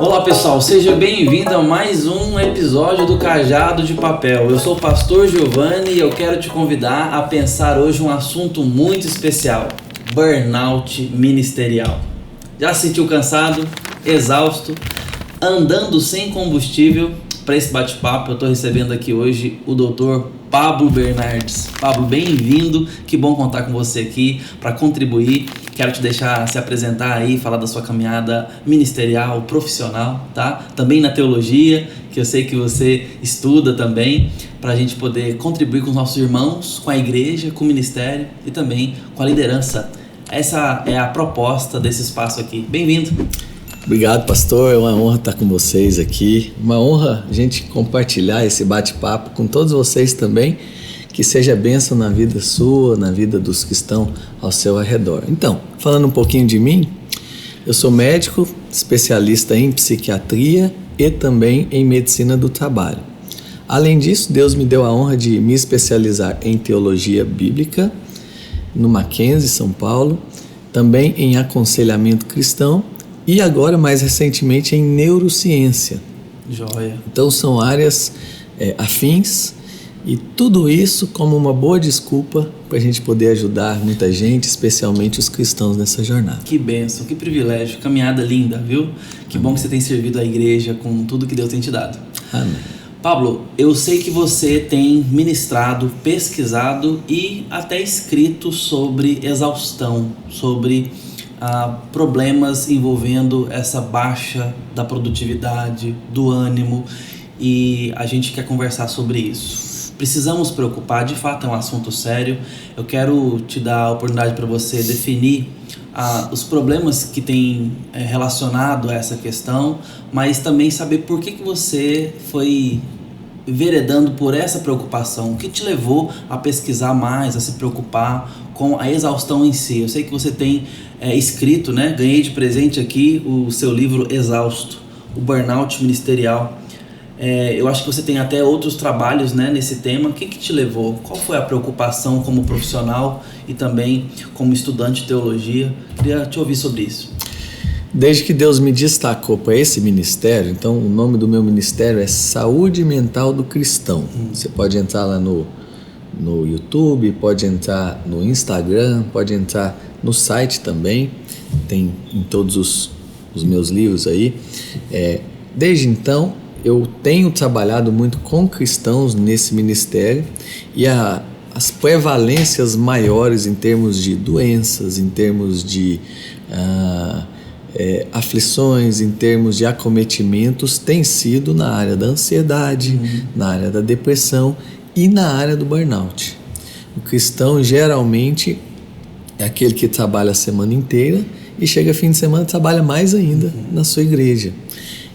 Olá pessoal, seja bem-vindo a mais um episódio do Cajado de Papel. Eu sou o pastor Giovanni e eu quero te convidar a pensar hoje um assunto muito especial: burnout ministerial. Já se sentiu cansado, exausto, andando sem combustível? Para esse bate-papo eu estou recebendo aqui hoje o Dr. Pablo Bernardes. Pablo, bem-vindo, que bom contar com você aqui para contribuir. Quero te deixar se apresentar aí, falar da sua caminhada ministerial, profissional, tá? Também na teologia, que eu sei que você estuda também, para a gente poder contribuir com os nossos irmãos, com a igreja, com o ministério e também com a liderança. Essa é a proposta desse espaço aqui. Bem-vindo. Obrigado, pastor. É uma honra estar com vocês aqui. Uma honra a gente compartilhar esse bate-papo com todos vocês também. Que seja bênção na vida sua, na vida dos que estão ao seu redor. Então, falando um pouquinho de mim, eu sou médico, especialista em psiquiatria e também em medicina do trabalho. Além disso, Deus me deu a honra de me especializar em teologia bíblica no Mackenzie, São Paulo, também em aconselhamento cristão e agora, mais recentemente, em neurociência. Joia. Então, são áreas afins. E tudo isso como uma boa desculpa para a gente poder ajudar muita gente, especialmente os cristãos nessa jornada. Que bênção, que privilégio, caminhada linda, viu? Que bom que você tem servido a igreja com tudo que Deus tem te dado. Amém. Pablo, eu sei que você tem ministrado, pesquisado e até escrito sobre exaustão, sobre problemas envolvendo essa baixa da produtividade, do ânimo, e a gente quer conversar sobre isso. Precisamos preocupar, de fato é um assunto sério. Eu quero te dar a oportunidade para você definir os problemas que tem relacionado a essa questão, mas também saber por que você foi veredando por essa preocupação. O que te levou a pesquisar mais, a se preocupar com a exaustão em si? Eu sei que você tem escrito, né? Ganhei de presente aqui o seu livro Exausto, o Burnout Ministerial. Eu acho que você tem até outros trabalhos, né, nesse tema. O que te levou? Qual foi a preocupação como profissional e também como estudante de teologia? Queria te ouvir sobre isso. Desde que Deus me destacou para esse ministério, então o nome do meu ministério é Saúde Mental do Cristão. Você pode entrar lá no YouTube, pode entrar no Instagram, pode entrar no site também. Tem em todos os meus livros aí. Desde então, eu tenho trabalhado muito com cristãos nesse ministério e as prevalências maiores em termos de doenças, em termos de aflições, em termos de acometimentos, tem sido na área da ansiedade, na área da depressão e na área do burnout. O cristão geralmente é aquele que trabalha a semana inteira e chega fim de semana e trabalha mais ainda na sua igreja.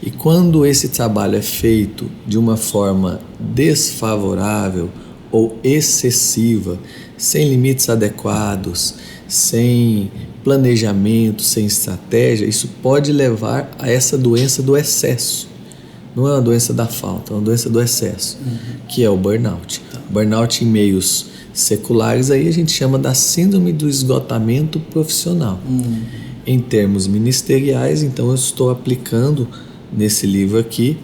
E quando esse trabalho é feito de uma forma desfavorável ou excessiva, sem limites adequados, sem planejamento, sem estratégia, isso pode levar a essa doença do excesso. Não é uma doença da falta, é uma doença do excesso, que é o burnout. Burnout em meios seculares, aí a gente chama da síndrome do esgotamento profissional. Em termos ministeriais, então eu estou aplicando nesse livro aqui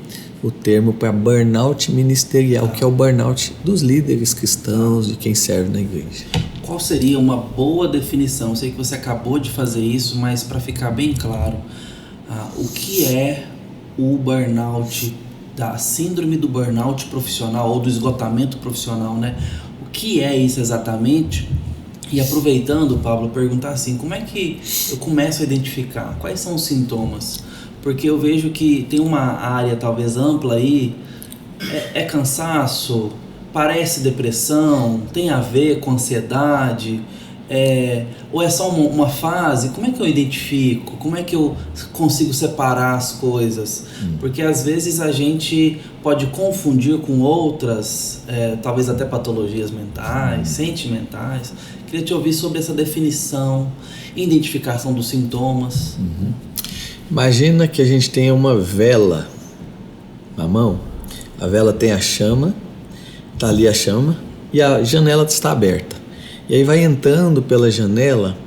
o termo para burnout ministerial, que é o burnout dos líderes cristãos, de quem serve na igreja. Qual seria uma boa definição? Eu sei que você acabou de fazer isso, mas para ficar bem claro, o que é o burnout, da síndrome do burnout profissional ou do esgotamento profissional, né? O que é isso exatamente? E aproveitando, Pablo, perguntar assim, como é que eu começo a identificar? Quais são os sintomas? Porque eu vejo que tem uma área talvez ampla aí, é cansaço, parece depressão, tem a ver com ansiedade, ou é só uma fase? Como é que eu identifico? Como é que eu consigo separar as coisas? Porque às vezes a gente pode confundir com outras, talvez até patologias mentais, sentimentais. Queria te ouvir sobre essa definição, identificação dos sintomas. Imagina que a gente tenha uma vela na mão, a vela tem a chama, está ali a chama e a janela está aberta. E aí vai entrando pela janela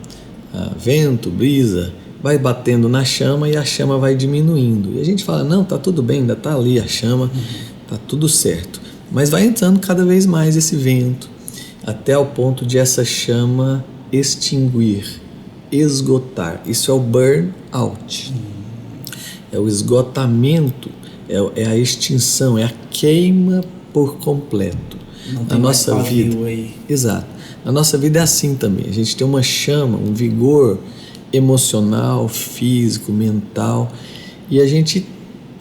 vento, brisa, vai batendo na chama e a chama vai diminuindo. E a gente fala, não, tá tudo bem, ainda tá ali a chama, tá tudo certo. Mas vai entrando cada vez mais esse vento, até o ponto de essa chama extinguir, esgotar. Isso é o burnout. É o esgotamento, é a extinção, é a queima por completo. Não tem na mais nossa vida. Aí. Exato. Na nossa vida é assim também. A gente tem uma chama, um vigor emocional, físico, mental, e a gente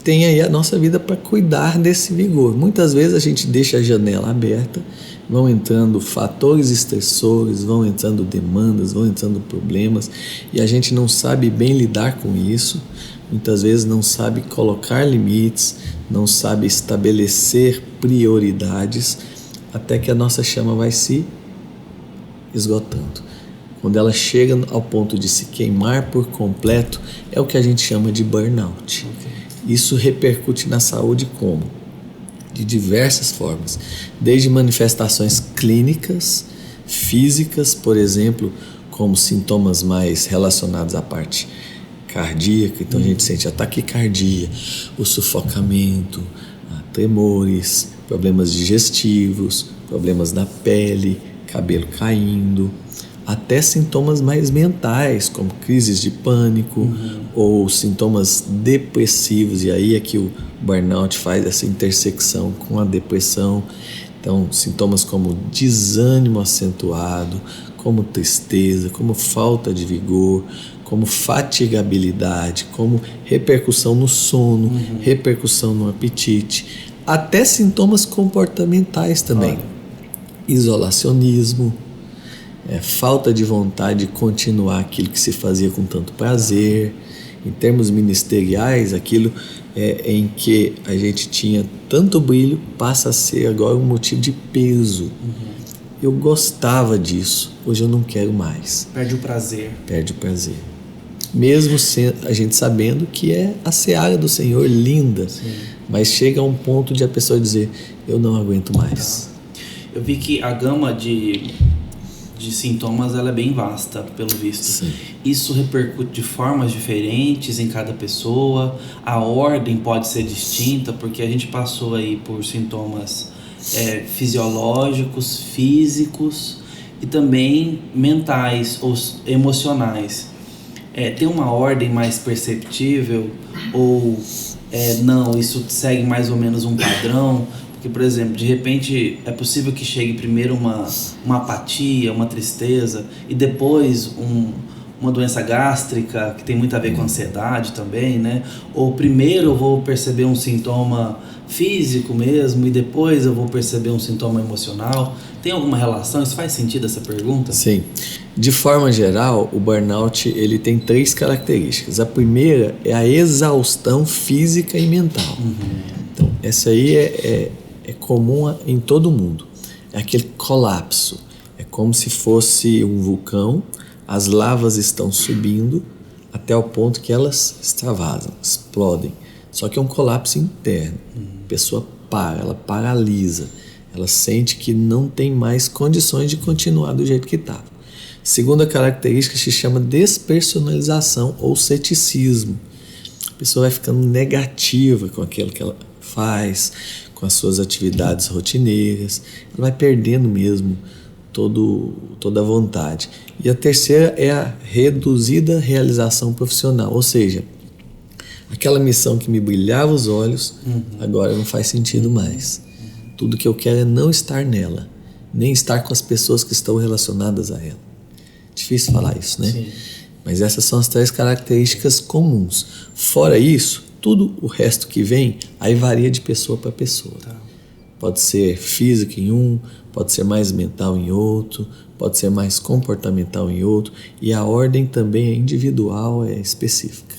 tem aí a nossa vida para cuidar desse vigor. Muitas vezes a gente deixa a janela aberta, vão entrando fatores estressores, vão entrando demandas, vão entrando problemas, e a gente não sabe bem lidar com isso. Muitas vezes não sabe colocar limites, não sabe estabelecer prioridades, até que a nossa chama vai se esgotando. Quando ela chega ao ponto de se queimar por completo, é o que a gente chama de burnout. Isso repercute na saúde como? De diversas formas, desde manifestações clínicas, físicas, por exemplo, como sintomas mais relacionados à parte cardíaca, então a gente sente a taquicardia, o sufocamento, tremores, problemas digestivos, problemas na pele, cabelo caindo, até sintomas mais mentais, como crises de pânico ou sintomas depressivos, e aí é que o burnout faz essa intersecção com a depressão. Então, sintomas como desânimo acentuado, como tristeza, como falta de vigor, como fatigabilidade, como repercussão no sono, repercussão no apetite, até sintomas comportamentais também. Isolacionismo, falta de vontade de continuar aquilo que se fazia com tanto prazer. Em termos ministeriais, aquilo em que a gente tinha tanto brilho passa a ser agora um motivo de peso. Eu gostava disso, hoje eu não quero mais. Perde o prazer. Perde o prazer. Mesmo a gente sabendo que é a seara do Senhor linda, mas chega a um ponto de a pessoa dizer, eu não aguento mais. Eu vi que a gama de sintomas ela é bem vasta, pelo visto. Sim. Isso repercute de formas diferentes em cada pessoa, a ordem pode ser distinta, porque a gente passou aí por sintomas fisiológicos, físicos e também mentais ou emocionais. Tem uma ordem mais perceptível ou não, isso segue mais ou menos um padrão? Porque, por exemplo, de repente é possível que chegue primeiro uma apatia, uma tristeza e depois uma doença gástrica que tem muito a ver com ansiedade também, né? Ou primeiro eu vou perceber um sintoma físico mesmo e depois eu vou perceber um sintoma emocional. Tem alguma relação? Isso faz sentido, essa pergunta? Sim. De forma geral, o burnout ele tem 3 características. A primeira é a exaustão física e mental. Então, essa aí é comum em todo mundo. É aquele colapso. É como se fosse um vulcão, as lavas estão subindo até o ponto que elas extravasam, explodem. Só que é um colapso interno. A pessoa ela paralisa. Ela sente que não tem mais condições de continuar do jeito que estava. Segunda característica se chama despersonalização ou ceticismo. A pessoa vai ficando negativa com aquilo que ela faz, com as suas atividades rotineiras. Ela vai perdendo mesmo toda a vontade. E a terceira é a reduzida realização profissional, ou seja, aquela missão que me brilhava os olhos, agora não faz sentido mais. Tudo que eu quero é não estar nela, nem estar com as pessoas que estão relacionadas a ela. Difícil falar isso, né? Sim. Mas essas são as 3 características comuns. Fora isso, tudo o resto que vem, aí varia de pessoa para pessoa. Tá. Pode ser físico em um, pode ser mais mental em outro, pode ser mais comportamental em outro, e a ordem também é individual, é específica.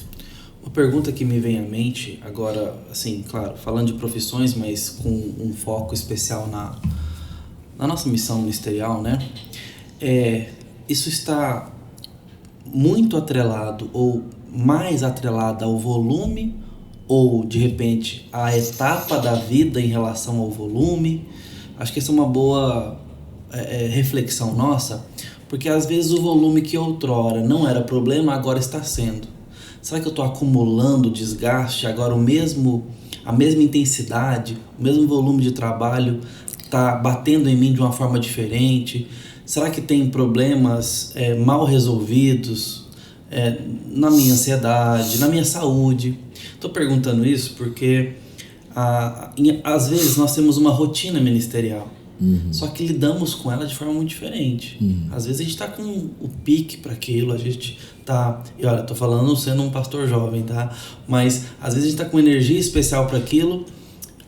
Uma pergunta que me vem à mente agora, assim, claro, falando de profissões, mas com um foco especial na nossa missão ministerial, né? Isso está muito atrelado ou mais atrelado ao volume ou, de repente, à etapa da vida em relação ao volume? Acho que essa é uma boa reflexão nossa, porque às vezes o volume que outrora não era problema, agora está sendo. Será que eu estou acumulando desgaste? Agora a mesma intensidade, o mesmo volume de trabalho está batendo em mim de uma forma diferente? Será que tem problemas mal resolvidos na minha ansiedade, na minha saúde? Estou perguntando isso porque às vezes nós temos uma rotina ministerial, só que lidamos com ela de forma muito diferente. Às vezes a gente está com o pique para aquilo, a gente tá, e olha, estou falando sendo um pastor jovem, tá? Mas às vezes a gente está com energia especial para aquilo,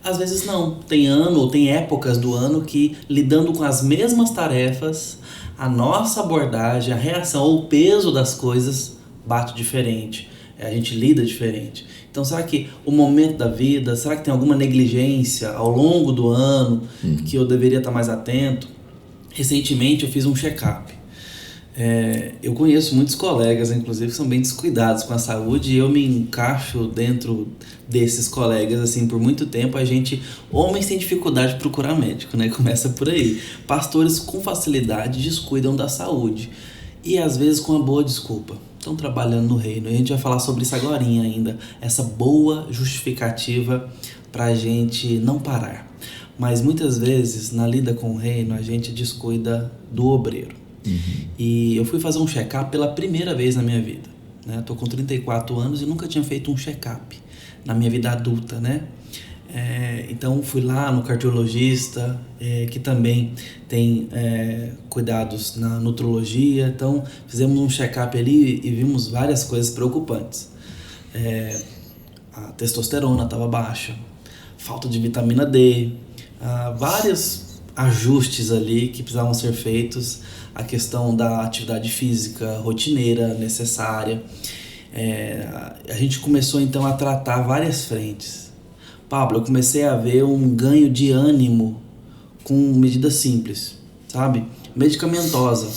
às vezes não. Tem ano ou tem épocas do ano que, lidando com as mesmas tarefas, a nossa abordagem, a reação ou o peso das coisas bate diferente, a gente lida diferente. Então, será que o momento da vida, será que tem alguma negligência ao longo do ano que eu deveria estar mais atento? Recentemente eu fiz um check-up. Eu conheço muitos colegas, inclusive, que são bem descuidados com a saúde, e eu me encaixo dentro desses colegas, assim, por muito tempo. Homens têm dificuldade de procurar médico, né? Começa por aí. Pastores com facilidade descuidam da saúde, e às vezes com a boa desculpa. Estão trabalhando no reino, e a gente vai falar sobre isso agora ainda, essa boa justificativa para a gente não parar. Mas muitas vezes, na lida com o reino, a gente descuida do obreiro. E eu fui fazer um check-up pela primeira vez na minha vida, né? Tô com 34 anos e nunca tinha feito um check-up na minha vida adulta, né? Então fui lá no cardiologista, que também tem cuidados na nutrologia. Então fizemos um check-up ali e vimos várias coisas preocupantes. A testosterona estava baixa, falta de vitamina D, vários ajustes ali que precisavam ser feitos, a questão da atividade física rotineira necessária. A gente começou então a tratar várias frentes. Pablo, eu comecei a ver um ganho de ânimo com medidas simples, sabe? Medicamentosa.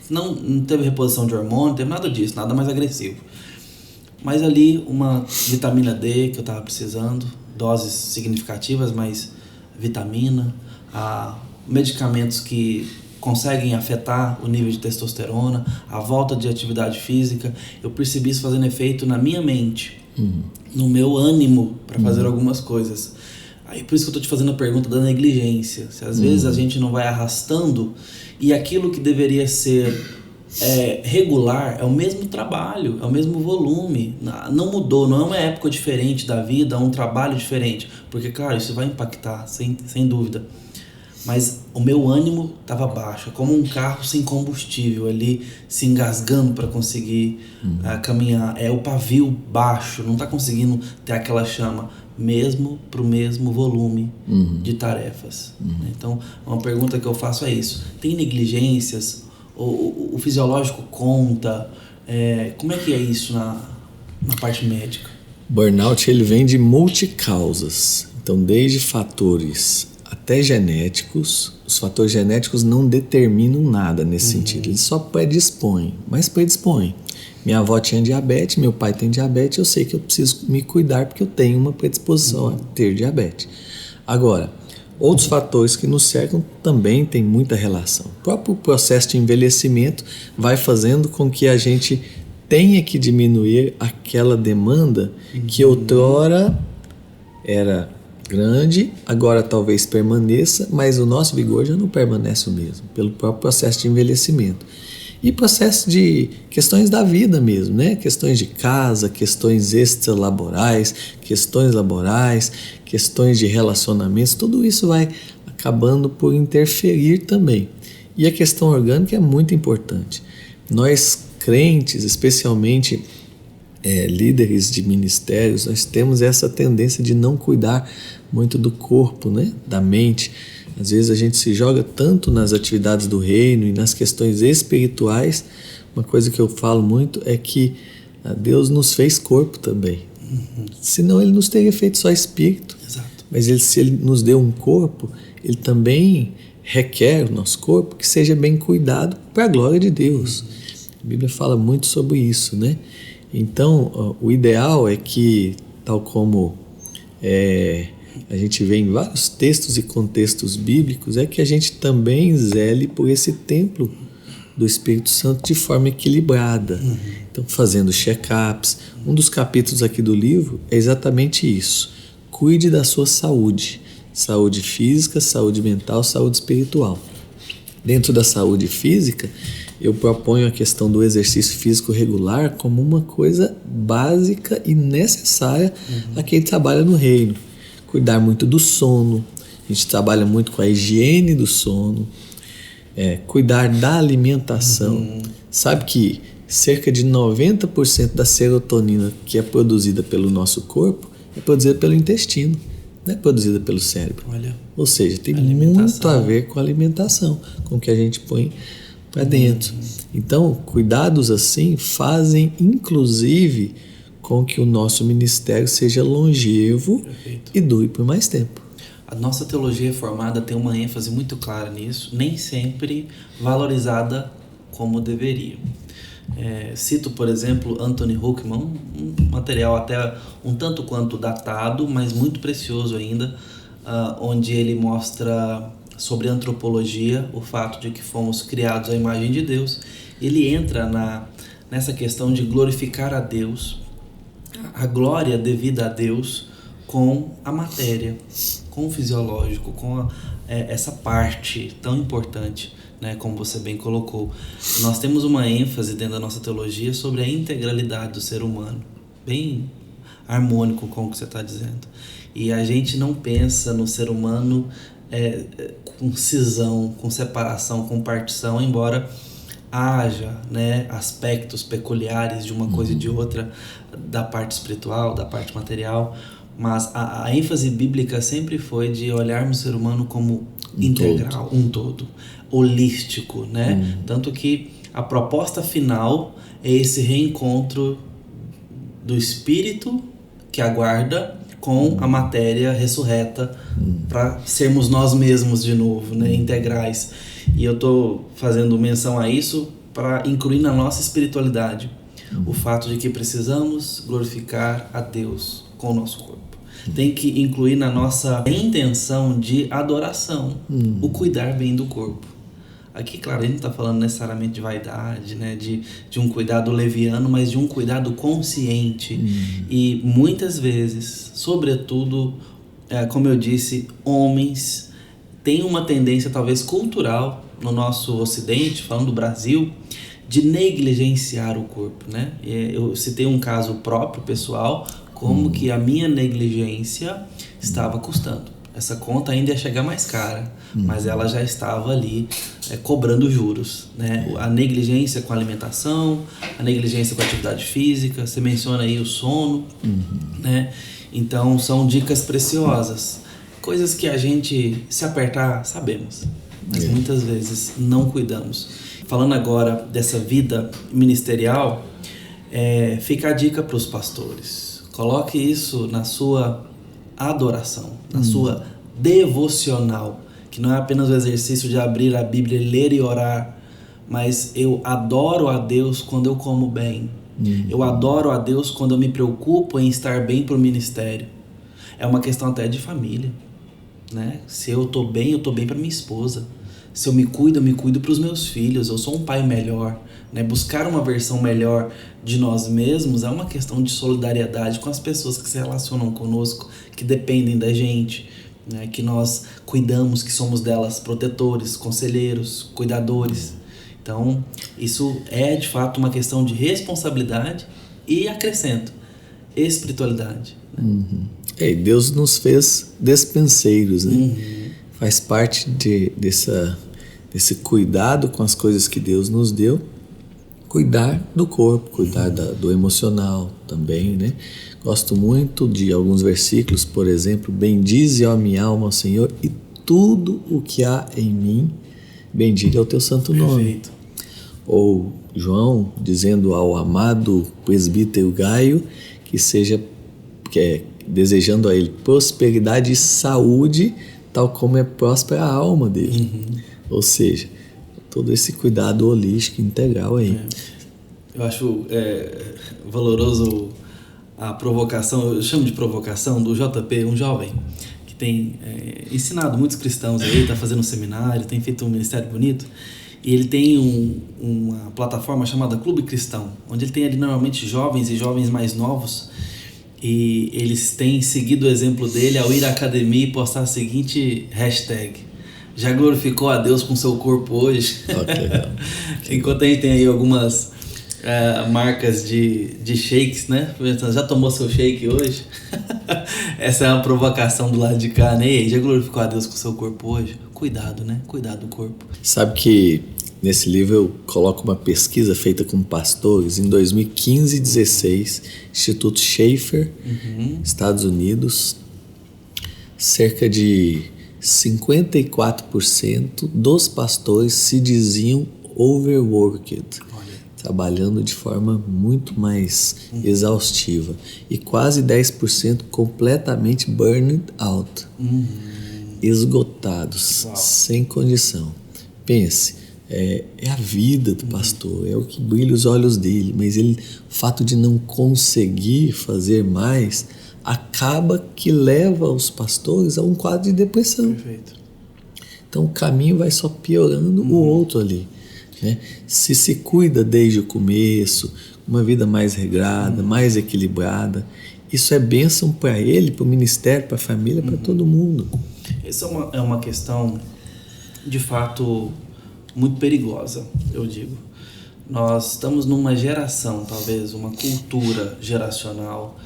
Não teve reposição de hormônio, não teve nada disso, nada mais agressivo. Mas ali uma vitamina D que eu estava precisando, doses significativas, mas vitamina, medicamentos que conseguem afetar o nível de testosterona, a volta de atividade física. Eu percebi isso fazendo efeito na minha mente, no meu ânimo para fazer algumas coisas. Aí por isso que eu tô te fazendo a pergunta da negligência. Se às vezes a gente não vai arrastando, e aquilo que deveria ser regular é o mesmo trabalho, é o mesmo volume, não mudou, não é uma época diferente da vida, é um trabalho diferente, porque claro, isso vai impactar, sem dúvida. Mas o meu ânimo estava baixo, como um carro sem combustível ali, se engasgando para conseguir caminhar. O pavio baixo, não está conseguindo ter aquela chama, mesmo para o mesmo volume de tarefas. Então, uma pergunta que eu faço é isso: tem negligências? O fisiológico conta? Como é que é isso na parte médica? Burnout, ele vem de multicausas. Então, desde fatores até genéticos. Os fatores genéticos não determinam nada nesse sentido, eles só predispõem, mas predispõem. Minha avó tinha diabetes, meu pai tem diabetes, eu sei que eu preciso me cuidar porque eu tenho uma predisposição a ter diabetes. Agora, outros fatores que nos cercam também têm muita relação. O próprio processo de envelhecimento vai fazendo com que a gente tenha que diminuir aquela demanda que outrora era grande, agora talvez permaneça, mas o nosso vigor já não permanece o mesmo, pelo próprio processo de envelhecimento. E processo de questões da vida mesmo, né? Questões de casa, questões extralaborais, questões laborais, questões de relacionamentos, tudo isso vai acabando por interferir também. E a questão orgânica é muito importante. Nós crentes, especialmente líderes de ministérios, nós temos essa tendência de não cuidar muito do corpo, né? Da mente. Às vezes a gente se joga tanto nas atividades do reino e nas questões espirituais. Uma coisa que eu falo muito é que Deus nos fez corpo também. Senão ele nos teria feito só espírito. Exato. Mas se ele nos deu um corpo, ele também requer o nosso corpo que seja bem cuidado para a glória de Deus. A Bíblia fala muito sobre isso, né? Então, o ideal é que, tal como a gente vê em vários textos e contextos bíblicos, é que a gente também zele por esse templo do Espírito Santo de forma equilibrada. Então, fazendo check-ups. Um dos capítulos aqui do livro é exatamente isso. Cuide da sua saúde. Saúde física, saúde mental, saúde espiritual. Dentro da saúde física, eu proponho a questão do exercício físico regular como uma coisa básica e necessária a quem trabalha no reino. Cuidar muito do sono. A gente trabalha muito com a higiene do sono. Cuidar da alimentação. Sabe que cerca de 90% da serotonina que é produzida pelo nosso corpo é produzida pelo intestino, não é produzida pelo cérebro. Olha, ou seja, tem muito a ver com a alimentação, com o que a gente põe para dentro. Então, cuidados assim fazem, inclusive, com que o nosso ministério seja longevo. Perfeito. E dure por mais tempo. A nossa teologia reformada tem uma ênfase muito clara nisso, nem sempre valorizada como deveria. Cito, por exemplo, Anthony Huckman, um material até um tanto quanto datado, mas muito precioso ainda, onde ele mostra sobre antropologia o fato de que fomos criados à imagem de Deus. Ele entra nessa questão de glorificar a Deus, a glória devida a Deus com a matéria, com o fisiológico, com essa parte tão importante, né, como você bem colocou. Nós temos uma ênfase dentro da nossa teologia sobre a integralidade do ser humano, bem harmônico com o que você está dizendo. E a gente não pensa no ser humano com cisão, com separação, com partição, embora haja, né, aspectos peculiares de uma coisa e de outra, da parte espiritual, da parte material, mas a ênfase bíblica sempre foi de olharmos o ser humano como integral, um todo, holístico, né? Tanto que a proposta final é esse reencontro do espírito que aguarda com a matéria ressurreta para sermos nós mesmos de novo, né? Integrais. E eu estou fazendo menção a isso para incluir na nossa espiritualidade o fato de que precisamos glorificar a Deus com o nosso corpo. Tem que incluir na nossa intenção de adoração o cuidar bem do corpo. Aqui, claro, a gente não está falando necessariamente de vaidade, né? de um cuidado leviano, mas de um cuidado consciente. E muitas vezes, sobretudo, como eu disse, homens têm uma tendência talvez cultural no nosso ocidente, falando do Brasil, de negligenciar o corpo, né? Eu citei um caso próprio, pessoal, como que a minha negligência estava custando. Essa conta ainda ia chegar mais cara, mas ela já estava ali cobrando juros, né? A negligência com a alimentação, a negligência com a atividade física, você menciona aí o sono, né? Então são dicas preciosas, coisas que a gente, se apertar, sabemos, mas muitas vezes não cuidamos. Falando agora dessa vida ministerial, fica a dica para os pastores. Coloque isso na sua adoração, na sua devocional, que não é apenas o exercício de abrir a Bíblia, ler e orar, mas eu adoro a Deus quando eu como bem. Eu adoro a Deus quando eu me preocupo em estar bem para o ministério. É uma questão até de família, né? Se eu estou bem para minha esposa. Se eu me cuido para os meus filhos. Eu sou um pai melhor, né? Buscar uma versão melhor de nós mesmos é uma questão de solidariedade com as pessoas que se relacionam conosco, que dependem da gente, né? Que nós cuidamos, que somos delas protetores, conselheiros, cuidadores. Então, isso é de fato uma questão de responsabilidade e, acrescento, espiritualidade, né? E Deus nos fez despenseiros, né? Faz parte desse cuidado com as coisas que Deus nos deu, cuidar do corpo, cuidar do emocional também, né? Gosto muito de alguns versículos, por exemplo, bendize a minha alma ao Senhor e tudo o que há em mim, bendiga o teu santo nome. Perfeito. Ou João dizendo ao amado presbítero Gaio desejando a ele prosperidade e saúde, tal como é próspera a alma dele. Ou seja, todo esse cuidado holístico integral aí. Eu acho valoroso a provocação, eu chamo de provocação, do JP, um jovem que tem ensinado muitos cristãos aí, está fazendo um seminário, tem feito um ministério bonito, E ele tem uma plataforma chamada Clube Cristão, onde ele tem ali normalmente jovens e jovens mais novos, e eles têm seguido o exemplo dele ao ir à academia e postar a seguinte hashtag: já glorificou a Deus com seu corpo hoje? Okay. Enquanto a gente tem aí algumas marcas de shakes, né? Já tomou seu shake hoje? Essa é uma provocação do lado de cá, né? E aí, já glorificou a Deus com seu corpo hoje? Cuidado, né? Cuidado do corpo. Sabe que nesse livro eu coloco uma pesquisa feita com pastores em 2015 e 2016, Instituto Schaeffer, Estados Unidos. Cerca de 54% dos pastores se diziam overworked, trabalhando de forma muito mais exaustiva, e quase 10% completamente burned out, esgotados, sem condição. Pense, é a vida do pastor, é o que brilha os olhos dele, mas o fato de não conseguir fazer mais acaba que leva os pastores a um quadro de depressão. Perfeito. Então o caminho vai só piorando o outro ali, né? Se cuida desde o começo, uma vida mais regrada, mais equilibrada, isso é bênção para ele, para o ministério, para a família, para todo mundo. Essa é uma questão, de fato, muito perigosa, eu digo. Nós estamos numa geração, talvez uma cultura geracional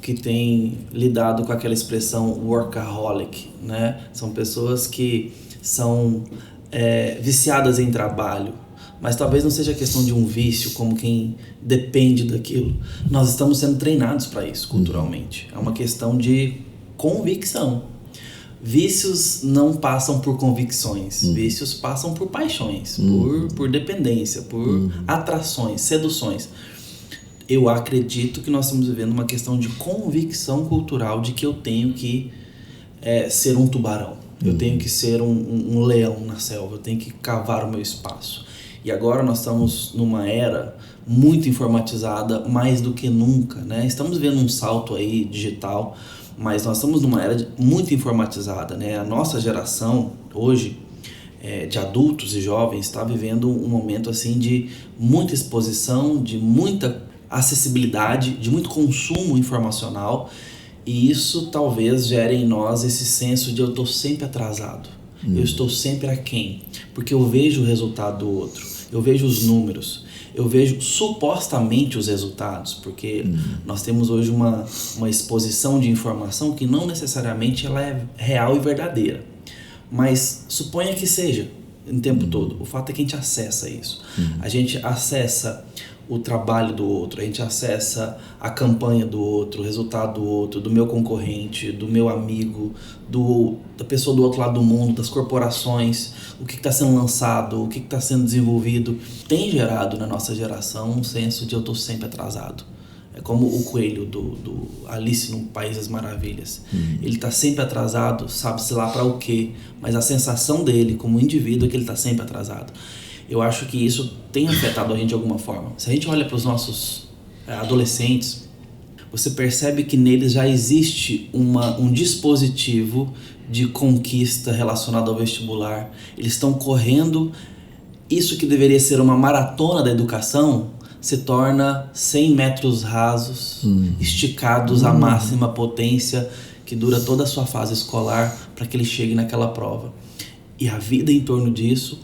que tem lidado com aquela expressão workaholic, né? São pessoas que são viciadas em trabalho, mas talvez não seja questão de um vício, como quem depende daquilo. Nós estamos sendo treinados para isso culturalmente. É uma questão de convicção. Vícios não passam por convicções, vícios passam por paixões, por dependência, por atrações, seduções. Eu acredito que nós estamos vivendo uma questão de convicção cultural de que eu tenho que ser um tubarão, eu tenho que ser um leão na selva, eu tenho que cavar o meu espaço. E agora nós estamos numa era muito informatizada, mais do que nunca, né? Estamos vendo um salto aí digital, mas nós estamos numa era muito informatizada, né? A nossa geração hoje, de adultos e jovens, está vivendo um momento assim de muita exposição, de muita acessibilidade, de muito consumo informacional, e isso talvez gere em nós esse senso de eu estou sempre atrasado, eu estou sempre aquém, porque eu vejo o resultado do outro, eu vejo os números, eu vejo supostamente os resultados, porque nós temos hoje uma exposição de informação que não necessariamente ela é real e verdadeira, mas suponha que seja o tempo todo. O fato é que a gente acessa isso, a gente acessa o trabalho do outro, a gente acessa a campanha do outro, o resultado do outro, do meu concorrente, do meu amigo, da pessoa do outro lado do mundo, das corporações, o que está sendo lançado, o que está sendo desenvolvido. Tem gerado na nossa geração um senso de eu estou sempre atrasado. É como o coelho do Alice no País das Maravilhas. Ele está sempre atrasado, sabe-se lá para o quê, mas a sensação dele como indivíduo é que ele está sempre atrasado. Eu acho que isso tem afetado a gente de alguma forma. Se a gente olha para os nossos adolescentes, você percebe que neles já existe um dispositivo de conquista relacionado ao vestibular. Eles estão correndo, isso que deveria ser uma maratona da educação, se torna 100 metros rasos, esticados à máxima potência, que dura toda a sua fase escolar para que ele chegue naquela prova. E a vida em torno disso,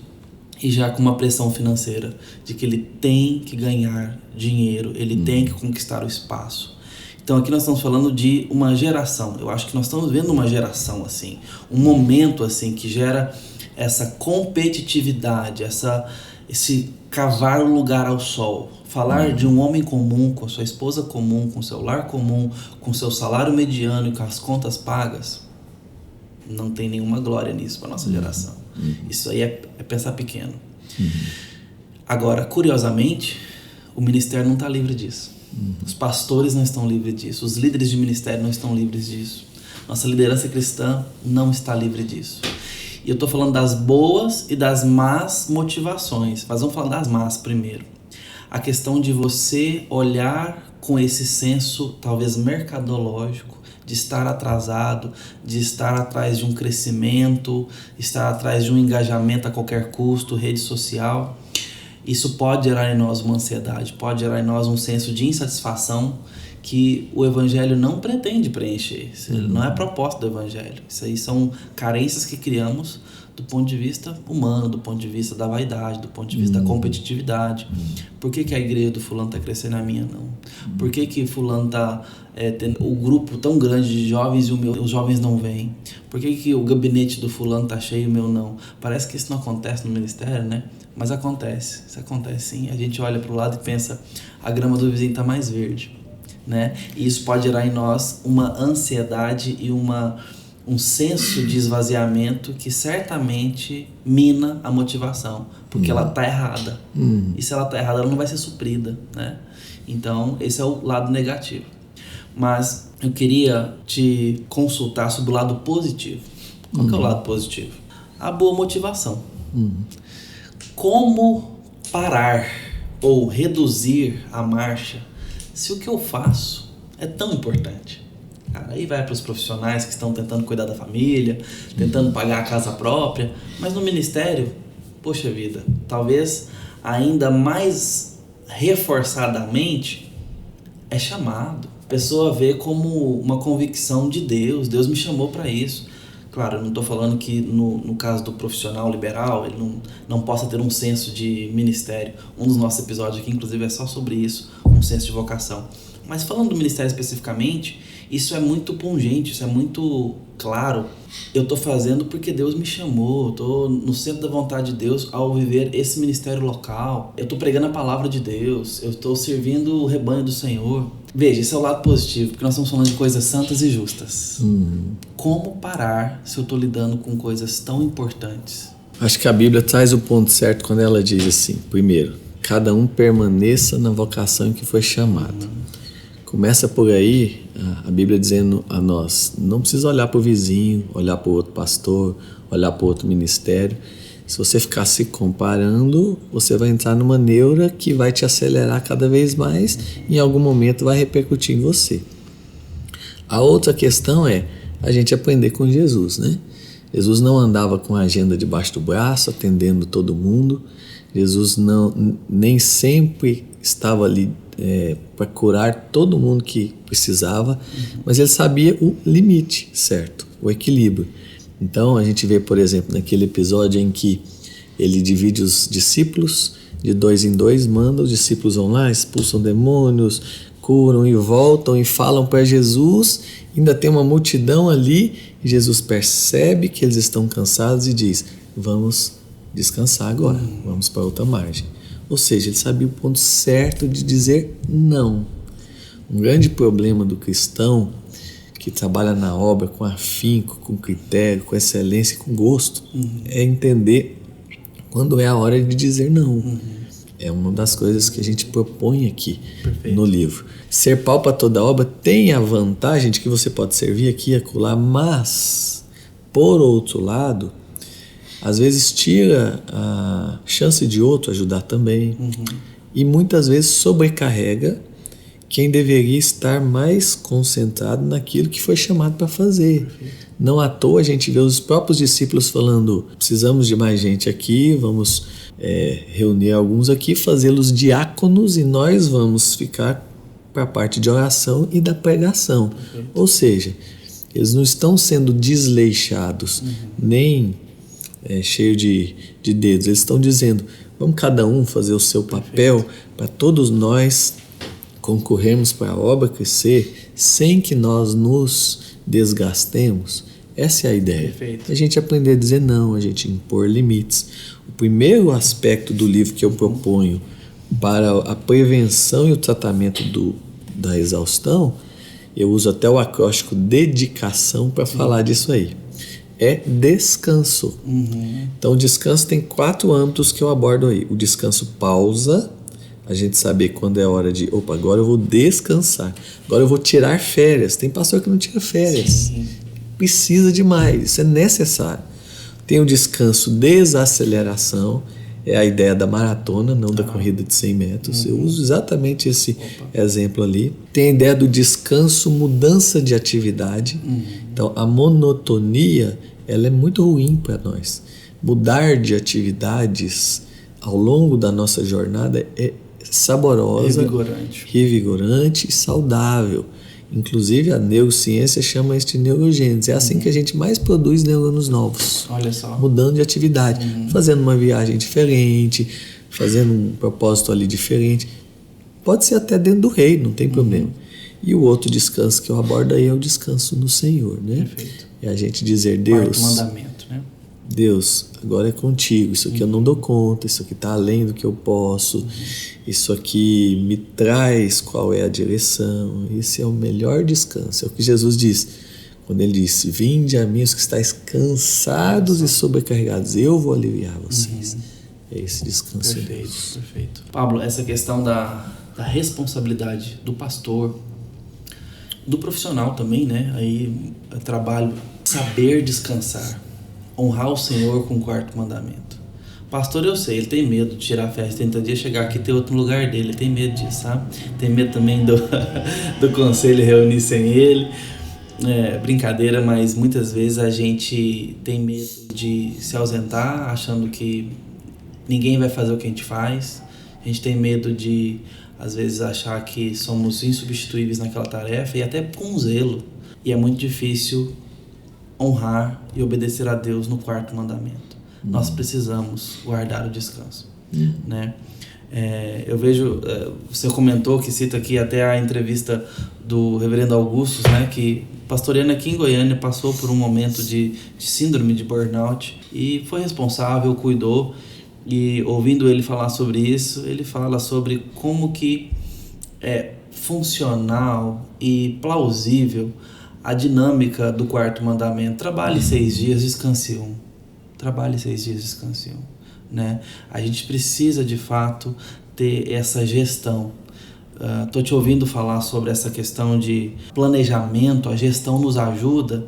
e já com uma pressão financeira de que ele tem que ganhar dinheiro, ele tem que conquistar o espaço. Então aqui nós estamos falando de uma geração, eu acho que nós estamos vendo uma geração assim, um momento assim que gera essa competitividade, esse cavar o lugar ao sol. Falar de um homem comum, com sua esposa comum, com seu lar comum, com seu salário mediano e com as contas pagas, não tem nenhuma glória nisso para nossa geração. Isso aí é pensar pequeno. Agora, curiosamente, o ministério não está livre disso. Os pastores não estão livres disso. Os líderes de ministério não estão livres disso. Nossa liderança cristã não está livre disso. E eu estou falando das boas e das más motivações. Mas vamos falar das más primeiro. A questão de você olhar com esse senso, talvez mercadológico, de estar atrasado, de estar atrás de um crescimento, estar atrás de um engajamento a qualquer custo, rede social. Isso pode gerar em nós uma ansiedade, pode gerar em nós um senso de insatisfação que o Evangelho não pretende preencher. Isso não é a proposta do Evangelho. Isso aí são carências que criamos do ponto de vista humano, do ponto de vista da vaidade, do ponto de vista da competitividade. Por que a igreja do fulano está crescendo e a minha não? Por que fulano está tendo o grupo tão grande de jovens e os jovens não vêm? Por que o gabinete do fulano está cheio e o meu não? Parece que isso não acontece no ministério, né? Mas acontece, isso acontece sim. A gente olha para o lado e pensa, a grama do vizinho está mais verde, né? E isso pode gerar em nós uma ansiedade e um senso de esvaziamento que certamente mina a motivação, porque ela está errada. E se ela está errada, ela não vai ser suprida, né? Então, esse é o lado negativo. Mas eu queria te consultar sobre o lado positivo. Qual que é o lado positivo? A boa motivação. Como parar ou reduzir a marcha se o que eu faço é tão importante? Cara, aí vai para os profissionais que estão tentando cuidar da família, tentando pagar a casa própria, mas no ministério, poxa vida, talvez ainda mais reforçadamente é chamado. A pessoa vê como uma convicção de Deus, Deus me chamou para isso. Claro, eu não estou falando que no caso do profissional liberal, ele não possa ter um senso de ministério. Um dos nossos episódios aqui, inclusive, é só sobre isso, um senso de vocação. Mas falando do ministério especificamente, isso é muito pungente, isso é muito claro. Eu estou fazendo porque Deus me chamou, eu estou no centro da vontade de Deus ao viver esse ministério local. Eu estou pregando a palavra de Deus, eu estou servindo o rebanho do Senhor. Veja, esse é o lado positivo, porque nós estamos falando de coisas santas e justas. Como parar se eu estou lidando com coisas tão importantes? Acho que a Bíblia traz o ponto certo quando ela diz assim, primeiro, cada um permaneça na vocação em que foi chamado. Começa por aí, a Bíblia dizendo a nós, não precisa olhar para o vizinho, olhar para o outro pastor, olhar para o outro ministério. Se você ficar se comparando, você vai entrar numa neura que vai te acelerar cada vez mais e em algum momento vai repercutir em você. A outra questão é a gente aprender com Jesus, né? Jesus não andava com a agenda debaixo do braço, atendendo todo mundo. Jesus nem sempre estava ali para curar todo mundo que precisava, mas ele sabia o limite, certo? O equilíbrio. Então a gente vê, por exemplo, naquele episódio em que ele divide os discípulos de 2 em 2, manda os discípulos vão lá, expulsam demônios, curam e voltam e falam para Jesus, ainda tem uma multidão ali, e Jesus percebe que eles estão cansados e diz, vamos descansar agora, vamos para outra margem. Ou seja, ele sabia o ponto certo de dizer não. Um grande problema do cristão que trabalha na obra com afinco, com critério, com excelência, com gosto, é entender quando é a hora de dizer não. É uma das coisas que a gente propõe aqui no livro. Ser pau para toda obra tem a vantagem de que você pode servir aqui e acolá, mas, por outro lado, às vezes tira a chance de outro ajudar também. E muitas vezes sobrecarrega quem deveria estar mais concentrado naquilo que foi chamado para fazer. Não à toa a gente vê os próprios discípulos falando, precisamos de mais gente aqui, vamos reunir alguns aqui, fazê-los diáconos e nós vamos ficar para a parte de oração e da pregação. Ou seja, eles não estão sendo desleixados, nem cheio de dedos. Eles estão dizendo, vamos cada um fazer o seu papel para todos nós concorrermos para a obra crescer sem que nós nos desgastemos. Essa é a ideia. A gente aprender a dizer não, a gente impor limites. O primeiro aspecto do livro que eu proponho para a prevenção e o tratamento da exaustão, eu uso até o acróstico dedicação para falar disso aí. É descanso. Então o descanso tem 4 âmbitos que eu abordo aí. O descanso pausa, a gente saber quando é hora de, agora eu vou descansar, agora eu vou tirar férias. Tem pastor que não tira férias, precisa demais, isso é necessário. Tem o descanso desaceleração, é a ideia da maratona, não da corrida de 100 metros. Eu uso exatamente esse exemplo ali. Tem a ideia do descanso, mudança de atividade. Então, a monotonia, ela é muito ruim para nós. Mudar de atividades ao longo da nossa jornada é saborosa, revigorante e saudável. Inclusive, a neurociência chama isso de neurogênese. É assim que a gente mais produz neurônios novos. Olha só. Mudando de atividade, fazendo uma viagem diferente, fazendo um propósito ali diferente. Pode ser até dentro do reino, não tem problema. E o outro descanso que eu abordo aí é o descanso no Senhor, né? Perfeito. É a gente dizer, Deus... Quarto mandamento, né? Deus, agora é contigo, isso aqui eu não dou conta, isso aqui está além do que eu posso, isso aqui me traz qual é a direção. Esse é o melhor descanso, é o que Jesus diz, quando ele disse, vinde a mim os que estáis cansados e sobrecarregados, eu vou aliviar vocês. É esse descanso. Perfeito. Pablo, essa questão da responsabilidade do pastor, do profissional também, né? Aí trabalho, saber descansar, honrar o Senhor com o quarto mandamento. Pastor, eu sei, ele tem medo de tirar a festa 30 dias, chegar aqui e ter outro lugar dele, ele tem medo disso, sabe? Tem medo também do conselho reunir sem ele. Brincadeira, mas muitas vezes a gente tem medo de se ausentar, achando que ninguém vai fazer o que a gente faz. A gente tem medo de, às vezes, achar que somos insubstituíveis naquela tarefa, e até com zelo. E é muito difícil honrar e obedecer a Deus no quarto mandamento. Nós precisamos guardar o descanso, né? Eu vejo, você comentou, que cita aqui até a entrevista do reverendo Augustus, né, que pastoreando aqui em Goiânia passou por um momento de síndrome de burnout e foi responsável, cuidou, e ouvindo ele falar sobre isso, ele fala sobre como que é funcional e plausível a dinâmica do quarto mandamento. Trabalhe 6 dias, descanse 1. Trabalhe 6 dias, descanse 1. Né? A gente precisa, de fato, ter essa gestão. Estou te ouvindo falar sobre essa questão de planejamento, a gestão nos ajuda.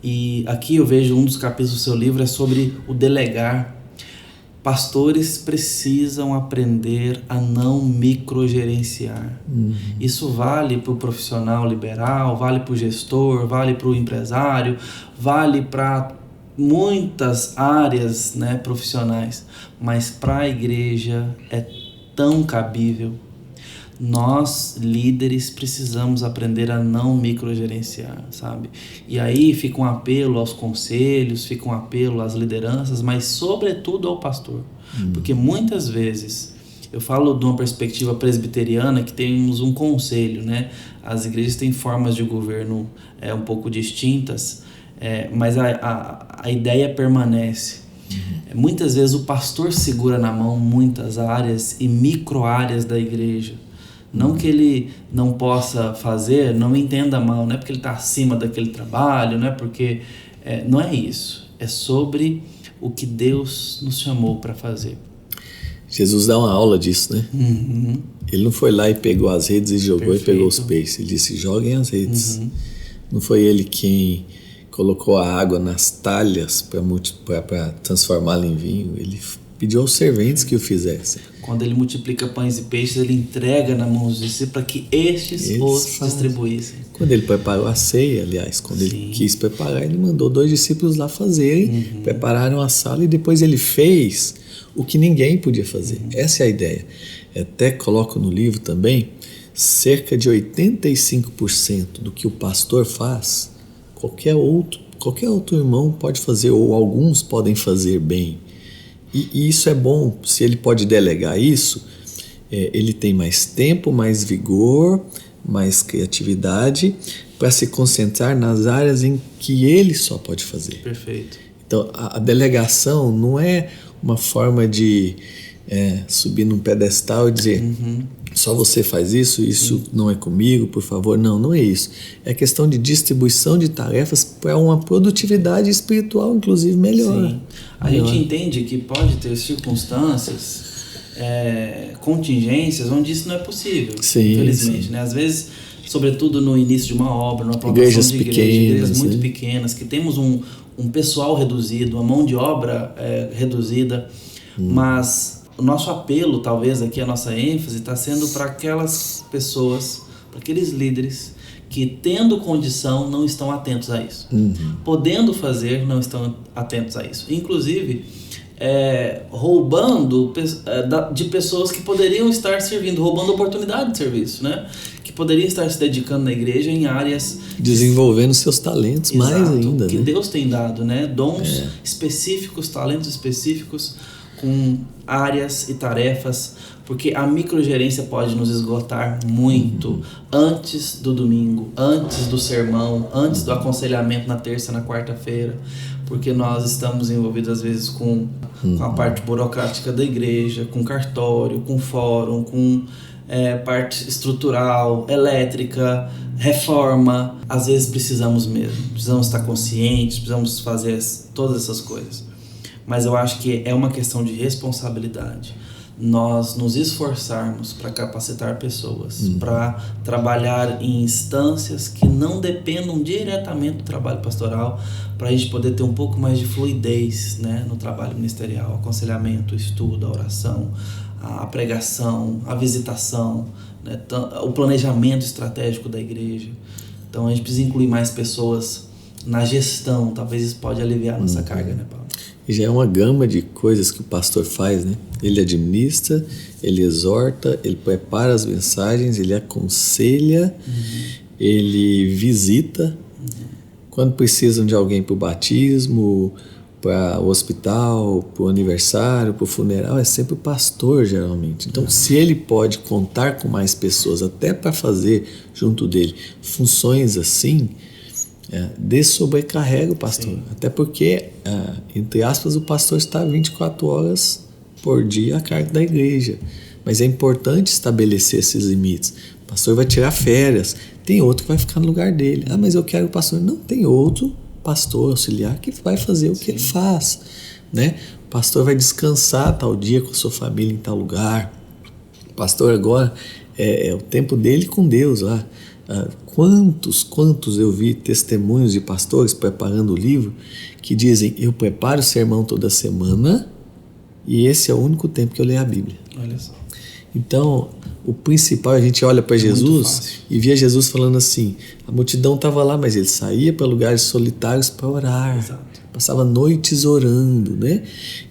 E aqui eu vejo um dos capítulos do seu livro é sobre o delegar. Pastores precisam aprender a não microgerenciar. Isso vale para o profissional liberal, vale para o gestor, vale para o empresário, vale para muitas áreas, né, profissionais. Mas para a igreja é tão cabível. Nós, líderes, precisamos aprender a não microgerenciar, sabe? E aí fica um apelo aos conselhos, fica um apelo às lideranças, mas sobretudo ao pastor. Porque muitas vezes, eu falo de uma perspectiva presbiteriana, que temos um conselho, né? As igrejas têm formas de governo um pouco distintas, mas a ideia permanece. Muitas vezes o pastor segura na mão muitas áreas e micro-áreas da igreja. Não que ele não possa fazer, não me entenda mal, não é porque ele está acima daquele trabalho, não é porque... não é isso. É sobre o que Deus nos chamou para fazer. Jesus dá uma aula disso, né? Ele não foi lá e pegou as redes e jogou. Perfeito. E pegou os peixes. Ele disse, joguem as redes. Não foi ele quem colocou a água nas talhas para transformá-la em vinho. Ele pediu aos serventes que o fizessem. Quando ele multiplica pães e peixes, ele entrega na mão dos discípulos para que estes os distribuíssem. Quando ele preparou a ceia, aliás, quando ele quis preparar, ele mandou 2 discípulos lá fazerem, prepararam a sala e depois ele fez o que ninguém podia fazer. Essa é a ideia. Eu até coloco no livro também, cerca de 85% do que o pastor faz, qualquer outro irmão pode fazer, ou alguns podem fazer bem. E isso é bom, se ele pode delegar isso, ele tem mais tempo, mais vigor, mais criatividade para se concentrar nas áreas em que ele só pode fazer. Perfeito. Então, a delegação não é uma forma de subir num pedestal e dizer só você faz isso, isso não é comigo, por favor. Não é isso. É questão de distribuição de tarefas para uma produtividade espiritual, inclusive, melhor. Sim. A gente entende que pode ter circunstâncias, contingências, onde isso não é possível, infelizmente. Né? Às vezes, sobretudo no início de uma obra, numa plantação de igrejas muito pequenas, que temos um pessoal reduzido, uma mão de obra reduzida, mas o nosso apelo, talvez aqui a nossa ênfase está sendo para aquelas pessoas, para aqueles líderes que, tendo condição, não estão atentos a isso. Podendo fazer, não estão atentos a isso. Inclusive, roubando de pessoas que poderiam estar servindo, roubando oportunidade de serviço, né? Que poderiam estar se dedicando na igreja em áreas... Desenvolvendo seus talentos. Exato, mais ainda, que né? Deus tem dado, né? Dons específicos, talentos específicos, com áreas e tarefas, porque a microgerência pode nos esgotar muito antes do domingo, antes do sermão, antes do aconselhamento na terça, na quarta-feira, porque nós estamos envolvidos às vezes com a parte burocrática da igreja, com cartório, com fórum, com parte estrutural, elétrica, reforma. Às vezes precisamos estar conscientes, precisamos fazer todas essas coisas. Mas eu acho que é uma questão de responsabilidade. Nós nos esforçarmos para capacitar pessoas, para trabalhar em instâncias que não dependam diretamente do trabalho pastoral, para a gente poder ter um pouco mais de fluidez, né, no trabalho ministerial, aconselhamento, o estudo, a oração, a pregação, a visitação, né, o planejamento estratégico da igreja. Então a gente precisa incluir mais pessoas na gestão. Talvez isso pode aliviar a nossa carga, né, Paulo? E já é uma gama de coisas que o pastor faz, né? Ele administra, ele exorta, ele prepara as mensagens, ele aconselha, ele visita. Quando precisam de alguém para o batismo, para o hospital, para o aniversário, para o funeral, é sempre o pastor, geralmente. Então, se ele pode contar com mais pessoas, até para fazer junto dele funções assim, dessobrecarrega o pastor. Sim. Até porque, entre aspas, o pastor está 24 horas por dia a cargo da igreja. Mas é importante estabelecer esses limites. O pastor vai tirar férias, tem outro que vai ficar no lugar dele. Mas eu quero o pastor. Não, tem outro pastor auxiliar que vai fazer o que ele faz, né? O pastor vai descansar tal dia com a sua família em tal lugar. O pastor agora é o tempo dele com Deus lá. Quantos eu vi testemunhos de pastores preparando o livro que dizem: eu preparo o sermão toda semana e esse é o único tempo que eu leio a Bíblia. Olha só. Então, o principal, a gente olha para Jesus e via Jesus falando assim: a multidão estava lá, mas ele saía para lugares solitários para orar. Exato. Passava noites orando, né?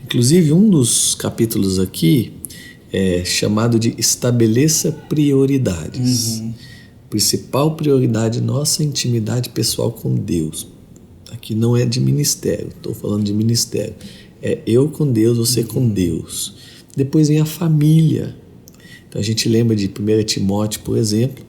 Inclusive, um dos capítulos aqui é chamado de Estabeleça Prioridades. Principal prioridade, nossa intimidade pessoal com Deus. Aqui não é de ministério, estou falando de ministério. É eu com Deus, você com Deus. Depois vem a família. Então a gente lembra de 1 Timóteo, por exemplo,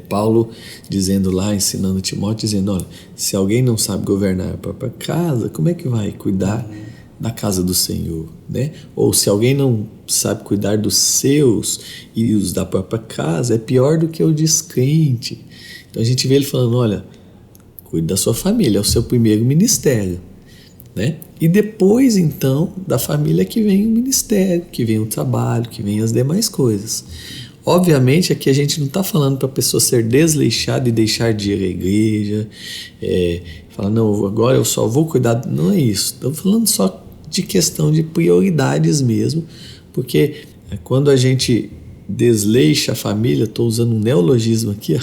Paulo dizendo lá, ensinando Timóteo, dizendo: olha, se alguém não sabe governar a própria casa, como é que vai cuidar da casa do Senhor, né? Ou se alguém não sabe cuidar dos seus e os da própria casa, é pior do que o descrente. Então a gente vê ele falando: olha, cuide da sua família, é o seu primeiro ministério, né? E depois então da família que vem o ministério, que vem o trabalho, que vem as demais coisas. Obviamente aqui a gente não está falando para a pessoa ser desleixada e deixar de ir à igreja, falar: não, agora eu só vou cuidar. Não é isso, estamos falando só de questão de prioridades mesmo, porque quando a gente desleixa a família, estou usando um neologismo aqui,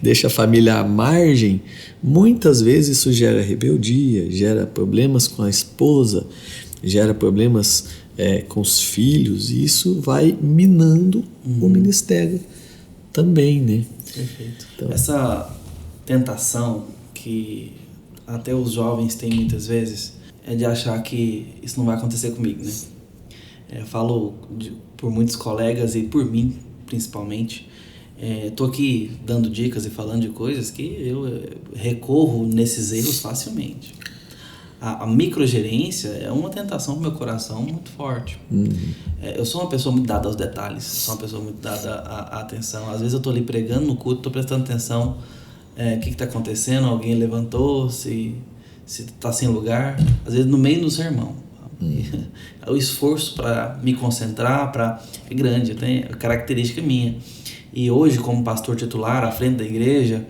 deixa a família à margem, muitas vezes isso gera rebeldia, gera problemas com a esposa, gera problemas com os filhos, e isso vai minando o ministério também, né? Perfeito. Então, essa tentação que até os jovens têm muitas vezes é de achar que isso não vai acontecer comigo, né? Eu falo por muitos colegas e por mim, principalmente. Estou aqui dando dicas e falando de coisas que eu recorro nesses erros facilmente. A microgerência é uma tentação para o meu coração muito forte. Eu sou uma pessoa muito dada aos detalhes, sou uma pessoa muito dada à atenção. Às vezes eu estou ali pregando no culto, estou prestando atenção, o que está acontecendo, alguém levantou, se está sem lugar, às vezes no meio do sermão. O esforço para me concentrar é grande, tem característica minha. E hoje, como pastor titular à frente da igreja,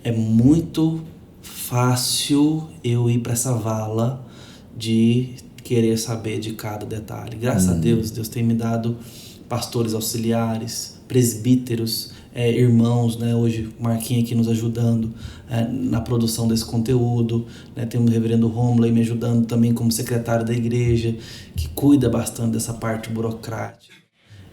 é muito fácil eu ir para essa vala de querer saber de cada detalhe. Graças a Deus, Deus tem me dado pastores auxiliares, presbíteros, irmãos, né? Hoje o Marquinhos aqui nos ajudando na produção desse conteúdo, né? Temos o reverendo Romulo aí me ajudando também como secretário da igreja, que cuida bastante dessa parte burocrática,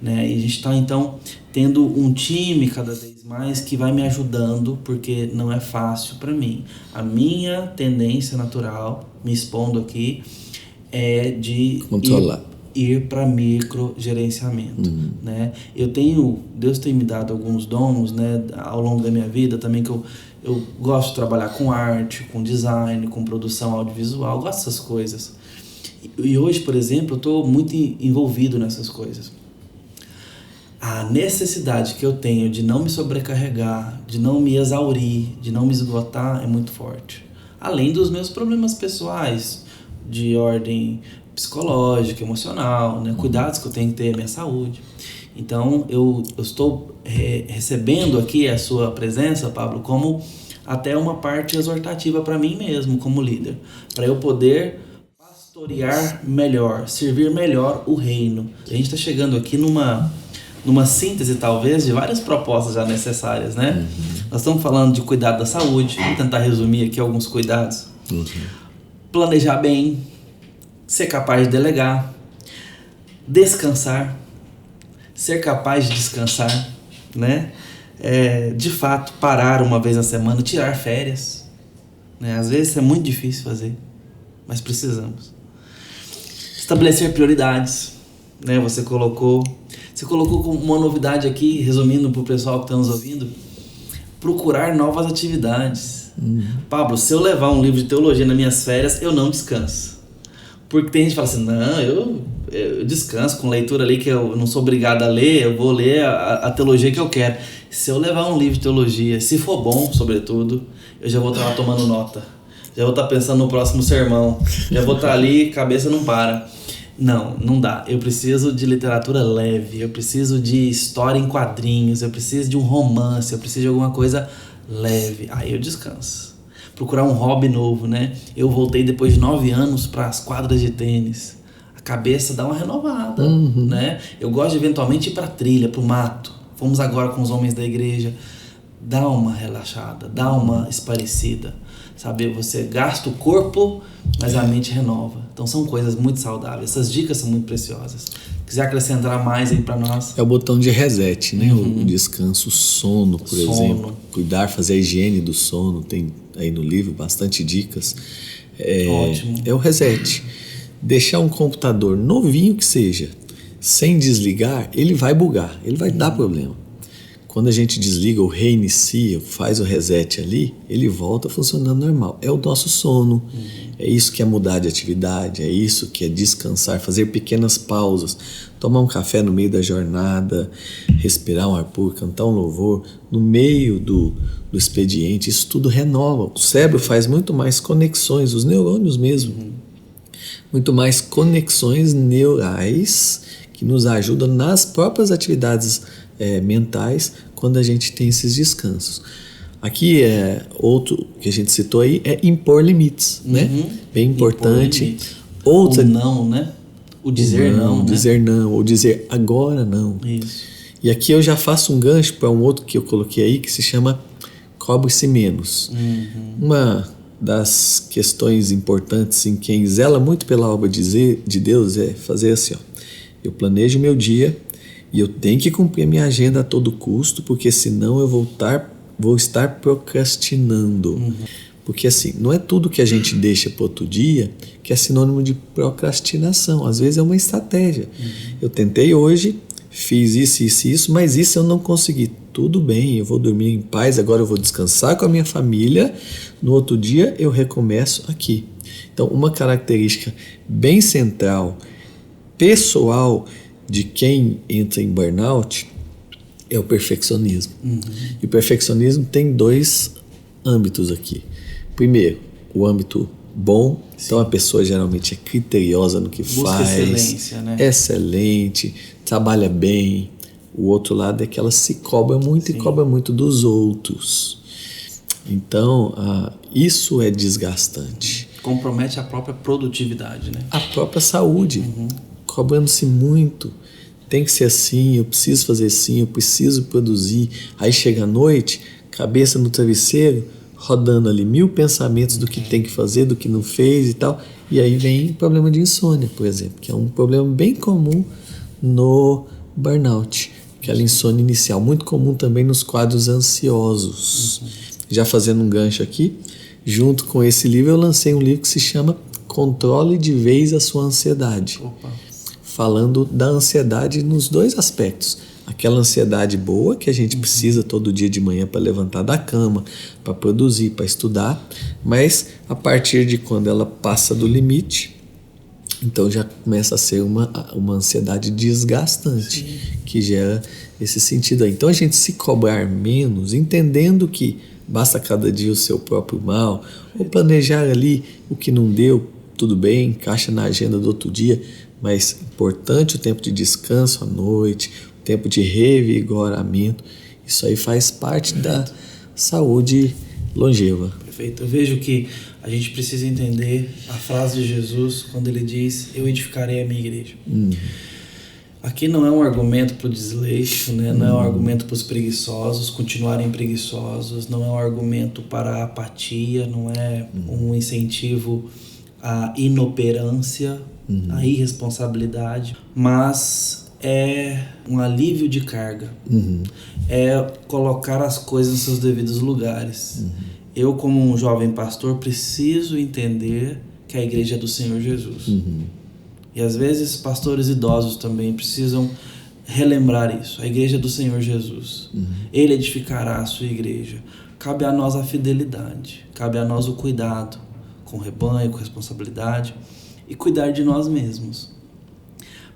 né? E a gente está então tendo um time cada vez mais que vai me ajudando, porque não é fácil para mim. A minha tendência natural, me expondo aqui, é de controlar, ir para microgerenciamento, né? Deus tem me dado alguns dons, né, ao longo da minha vida também, que eu gosto de trabalhar com arte, com design, com produção audiovisual, gosto dessas coisas. E hoje, por exemplo, eu estou muito envolvido nessas coisas. A necessidade que eu tenho de não me sobrecarregar, de não me exaurir, de não me esgotar é muito forte. Além dos meus problemas pessoais, de ordem psicológica, emocional, né? Cuidados que eu tenho que ter, a minha saúde. Então, eu estou recebendo aqui a sua presença, Pablo, como até uma parte exortativa para mim mesmo, como líder, para eu poder pastorear melhor, servir melhor o reino. A gente está chegando aqui numa síntese, talvez, de várias propostas já necessárias, né? Nós estamos falando de cuidado da saúde, vou tentar resumir aqui alguns cuidados. Planejar bem, ser capaz de delegar, descansar, ser capaz de descansar, né? De fato, parar uma vez na semana, tirar férias, né? Às vezes é muito difícil fazer, mas precisamos. Estabelecer prioridades, né? Você colocou como uma novidade aqui, resumindo para o pessoal que está nos ouvindo, procurar novas atividades. Pablo, se eu levar um livro de teologia nas minhas férias, eu não descanso. Porque tem gente que fala assim, não, eu descanso com leitura ali que eu não sou obrigado a ler, eu vou ler a teologia que eu quero. Se eu levar um livro de teologia, se for bom, sobretudo, eu já vou estar lá tomando nota. Já vou estar pensando no próximo sermão. Já vou estar ali, cabeça não para. Não dá. Eu preciso de literatura leve, eu preciso de história em quadrinhos, eu preciso de um romance, eu preciso de alguma coisa leve. Aí eu descanso. Procurar um hobby novo, né? Eu voltei depois de 9 anos para as quadras de tênis. A cabeça dá uma renovada, né? Eu gosto de eventualmente ir para trilha, para o mato. Fomos agora com os homens da igreja. Dá uma relaxada, dá uma esparecida. Sabe? Você gasta o corpo, mas a mente renova. Então são coisas muito saudáveis. Essas dicas são muito preciosas. Quiser acrescentar mais aí para nós? É o botão de reset, né? O descanso, o sono, por exemplo. Cuidar, fazer a higiene do sono. Tem aí no livro bastante dicas. Ótimo. É o reset. Deixar um computador novinho que seja, sem desligar, ele vai bugar, ele vai dar problema. Quando a gente desliga ou reinicia, faz o reset ali, ele volta funcionando normal. É o nosso sono, é isso que é mudar de atividade, é isso que é descansar, fazer pequenas pausas, tomar um café no meio da jornada, respirar um ar puro, cantar um louvor, no meio do expediente, isso tudo renova. O cérebro faz muito mais conexões, os neurônios mesmo, muito mais conexões neurais que nos ajudam nas próprias atividades mentais quando a gente tem esses descansos. Aqui outro que a gente citou aí é impor limites, né? Bem importante. Outra, o não, né? O dizer não, né? Dizer não, ou dizer agora não. Isso. E aqui eu já faço um gancho para um outro que eu coloquei aí que se chama cobre-se menos. Uma das questões importantes em quem zela muito pela obra de Deus é fazer assim, ó. Eu planejo meu dia e eu tenho que cumprir a minha agenda a todo custo, porque senão eu vou estar procrastinando. Porque assim, não é tudo que a gente deixa para outro dia que é sinônimo de procrastinação. Às vezes é uma estratégia. Eu tentei hoje, fiz isso, mas isso eu não consegui. Tudo bem, eu vou dormir em paz, agora eu vou descansar com a minha família, no outro dia eu recomeço aqui. Então, uma característica bem central, pessoal, de quem entra em burnout é o perfeccionismo. E o perfeccionismo tem 2 âmbitos aqui. Primeiro, o âmbito bom. Sim. Então a pessoa geralmente é criteriosa no que faz. Excelência, né? Excelente, trabalha bem. O outro lado é que ela se cobra muito. Sim. E cobra muito dos outros. Então, isso é desgastante. compromete a própria produtividade, né? A própria saúde, cobrando-se muito. Tem que ser assim, eu preciso fazer assim, eu preciso produzir. Aí chega a noite, cabeça no travesseiro, rodando ali 1000 pensamentos do que tem que fazer, do que não fez e tal. E aí vem problema de insônia, por exemplo, que é um problema bem comum no burnout. Aquela insônia inicial, muito comum também nos quadros ansiosos. Já fazendo um gancho aqui, junto com esse livro eu lancei um livro que se chama Controle de Vez a Sua Ansiedade. Falando da ansiedade nos 2 aspectos. Aquela ansiedade boa que a gente precisa todo dia de manhã para levantar da cama, para produzir, para estudar, mas a partir de quando ela passa do limite, então já começa a ser uma ansiedade desgastante, que gera esse sentido aí. Então a gente se cobrar menos, entendendo que basta cada dia o seu próprio mal, ou planejar ali o que não deu, tudo bem, encaixa na agenda do outro dia, mas importante o tempo de descanso à noite, o tempo de revigoramento, isso aí faz parte da saúde longeva. Perfeito. Eu vejo que a gente precisa entender a frase de Jesus quando ele diz: eu edificarei a minha igreja. Aqui não é um argumento para o desleixo, né? Não é um argumento para os preguiçosos continuarem preguiçosos, não é um argumento para a apatia, não é um incentivo à inoperância, à irresponsabilidade, mas é um alívio de carga, é colocar as coisas nos seus devidos lugares. Eu, como um jovem pastor, preciso entender que a igreja é do Senhor Jesus. E às vezes pastores idosos também precisam relembrar isso. A igreja é do Senhor Jesus. Ele edificará a sua igreja. Cabe a nós a fidelidade, cabe a nós o cuidado com o rebanho, com responsabilidade e cuidar de nós mesmos.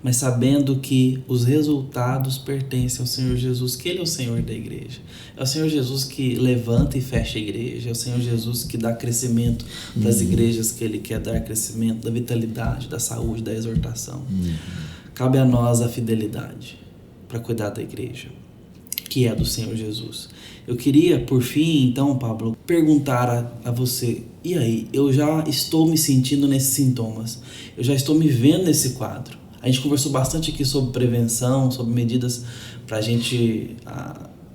Mas sabendo que os resultados pertencem ao Senhor Jesus, que Ele é o Senhor da igreja. É o Senhor Jesus que levanta e fecha a igreja, é o Senhor Jesus que dá crescimento para as igrejas que Ele quer dar crescimento, da vitalidade, da saúde, da exortação. Cabe a nós a fidelidade para cuidar da igreja, que é do Senhor Jesus. Eu queria, por fim, então, Pablo, perguntar a você, e aí, eu já estou me sentindo nesses sintomas, eu já estou me vendo nesse quadro. A gente conversou bastante aqui sobre prevenção, sobre medidas para a gente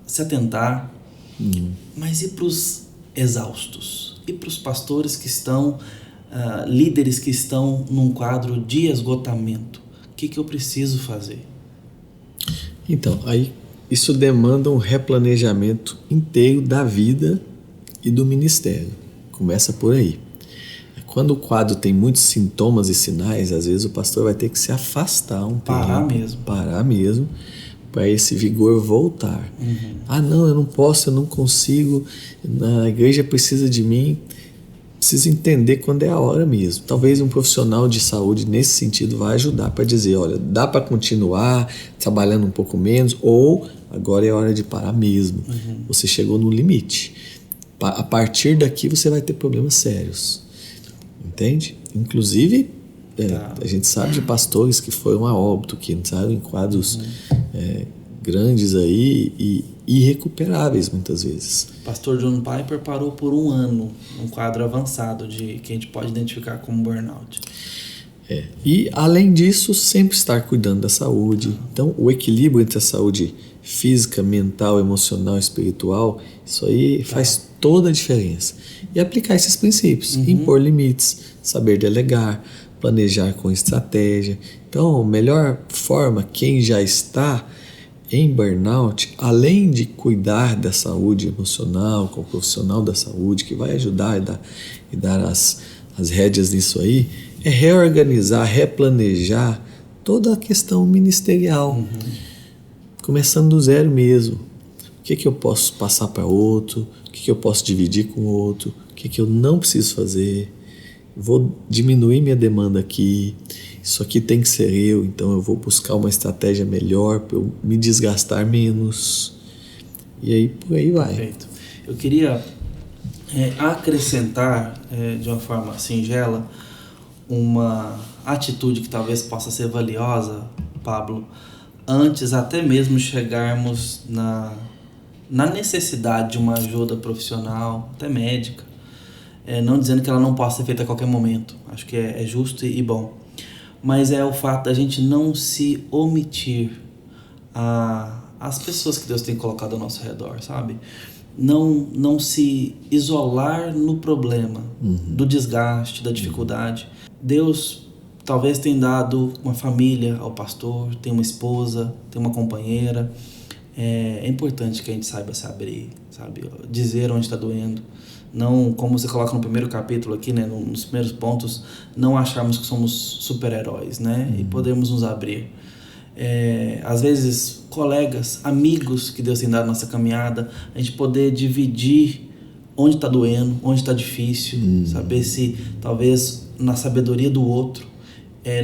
se atentar. Mas e para os exaustos? E para os pastores que estão, líderes que estão num quadro de esgotamento? O que eu preciso fazer? Então, aí isso demanda um replanejamento inteiro da vida e do ministério. Começa por aí. Quando o quadro tem muitos sintomas e sinais, às vezes o pastor vai ter que se afastar um pouco. Parar mesmo, para esse vigor voltar. Não, eu não posso, eu não consigo, a igreja precisa de mim. Precisa entender quando é a hora mesmo. Talvez um profissional de saúde nesse sentido vai ajudar para dizer, olha, dá para continuar trabalhando um pouco menos, ou agora é hora de parar mesmo. Você chegou no limite. A partir daqui você vai ter problemas sérios. Entende? Inclusive, a gente sabe de pastores que foram a óbito, que entraram em quadros grandes aí e irrecuperáveis muitas vezes. O pastor John Piper parou por 1 ano num quadro avançado que a gente pode identificar como burnout. E além disso, sempre estar cuidando da saúde. Então, o equilíbrio entre a saúde física, mental, emocional, espiritual, isso aí faz toda a diferença. E aplicar esses princípios, impor limites, saber delegar, planejar com estratégia. Então, a melhor forma, quem já está em burnout, além de cuidar da saúde emocional, com o profissional da saúde, que vai ajudar e dar as rédeas nisso aí, é reorganizar, replanejar toda a questão ministerial. Começando do zero mesmo. O que eu posso passar para outro? O que eu posso dividir com o outro? O que eu não preciso fazer? Vou diminuir minha demanda aqui. Isso aqui tem que ser eu, então eu vou buscar uma estratégia melhor para eu me desgastar menos. E aí, por aí vai. Perfeito. Eu queria acrescentar, de uma forma singela, uma atitude que talvez possa ser valiosa, Pablo, antes até mesmo chegarmos na necessidade de uma ajuda profissional, até médica. não dizendo que ela não possa ser feita a qualquer momento. Acho que é justo e bom. Mas é o fato da gente não se omitir as pessoas que Deus tem colocado ao nosso redor, sabe? Não se isolar no problema, do desgaste, da dificuldade. Deus talvez tenha dado uma família ao pastor, tem uma esposa, tem uma companheira. É importante que a gente saiba se abrir, sabe? Dizer onde está doendo. Não, como você coloca no primeiro capítulo aqui, né, nos primeiros pontos, não acharmos que somos super-heróis, né? E podemos nos abrir. Às vezes, colegas, amigos que Deus tem dado na nossa caminhada, a gente poder dividir onde está doendo, onde está difícil, saber se talvez na sabedoria do outro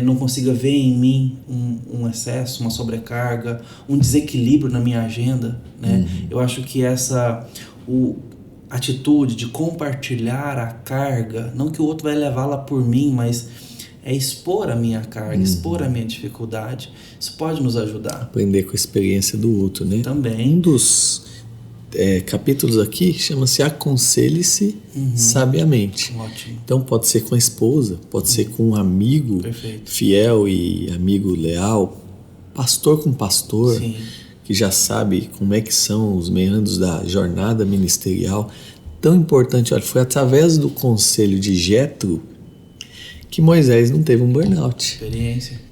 não consiga ver em mim um excesso, uma sobrecarga, um desequilíbrio na minha agenda, né? Eu acho que essa atitude de compartilhar a carga, não que o outro vai levá-la por mim, mas é expor a minha carga, expor a minha dificuldade. Isso pode nos ajudar. Aprender com a experiência do outro, né? Também. Um dos capítulos aqui chama-se Aconselhe-se Sabiamente. Ótimo. Então pode ser com a esposa, pode ser com um amigo fiel e amigo leal, pastor com pastor, Sim. que já sabe como é que são os meandros da jornada ministerial. Tão importante, olha, foi através do conselho de Jétro que Moisés não teve um burnout. Experiência.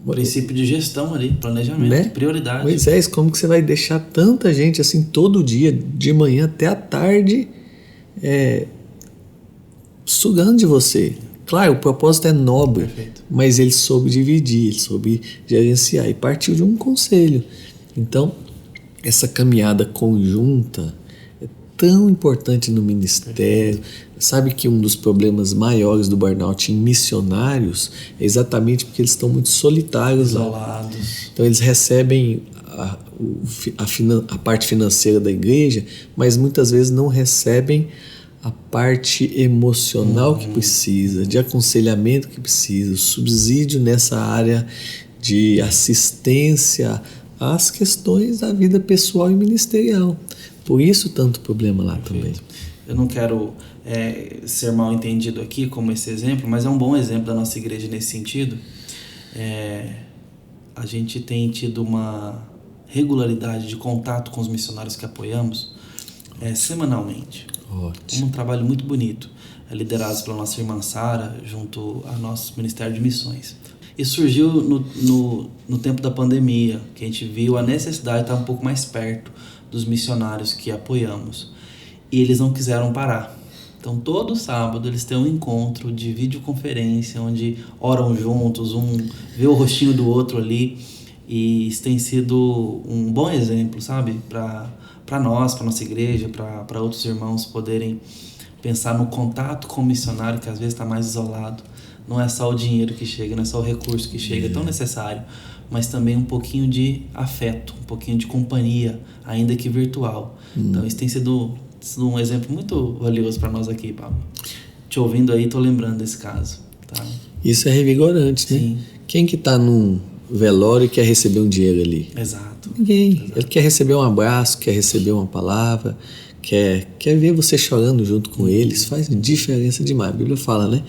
Princípio de gestão ali, planejamento, né? Prioridade. Moisés, como que você vai deixar tanta gente assim todo dia, de manhã até a tarde, sugando de você? Claro, o propósito é nobre, mas ele soube dividir, ele soube gerenciar e partiu de um conselho. Então, essa caminhada conjunta é tão importante no ministério. Sabe que um dos problemas maiores do burnout em missionários é exatamente porque eles estão muito solitários, isolados. Lá. Então eles recebem a parte financeira da igreja, mas muitas vezes não recebem a parte emocional que precisa, de aconselhamento que precisa, o subsídio nessa área de assistência às questões da vida pessoal e ministerial. Por isso tanto problema lá também. Eu não quero ser mal entendido aqui como esse exemplo, mas é um bom exemplo da nossa igreja nesse sentido. A gente tem tido uma regularidade de contato com os missionários que apoiamos semanalmente. Ótimo. Um trabalho muito bonito, liderados pela nossa irmã Sara, junto ao nosso Ministério de Missões. E surgiu no tempo da pandemia, que a gente viu a necessidade de estar um pouco mais perto dos missionários que apoiamos. E eles não quiseram parar. Então, todo sábado eles têm um encontro de videoconferência, onde oram juntos, um vê o rostinho do outro ali. E isso tem sido um bom exemplo, sabe? Para nós, para nossa igreja, para outros irmãos poderem pensar no contato com o missionário, que às vezes está mais isolado. Não é só o dinheiro que chega, não é só o recurso que chega, é tão necessário, mas também um pouquinho de afeto, um pouquinho de companhia, ainda que virtual. Então, isso tem sido um exemplo muito valioso para nós aqui, Pablo. Te ouvindo aí, tô lembrando desse caso. Tá? Isso é revigorante, né? Sim. Quem que tá num velório e quer receber um dinheiro ali? Exato. Ninguém. Exato. Ele quer receber um abraço, quer receber uma palavra, quer ver você chorando junto com eles. Faz diferença demais. A Bíblia fala, né?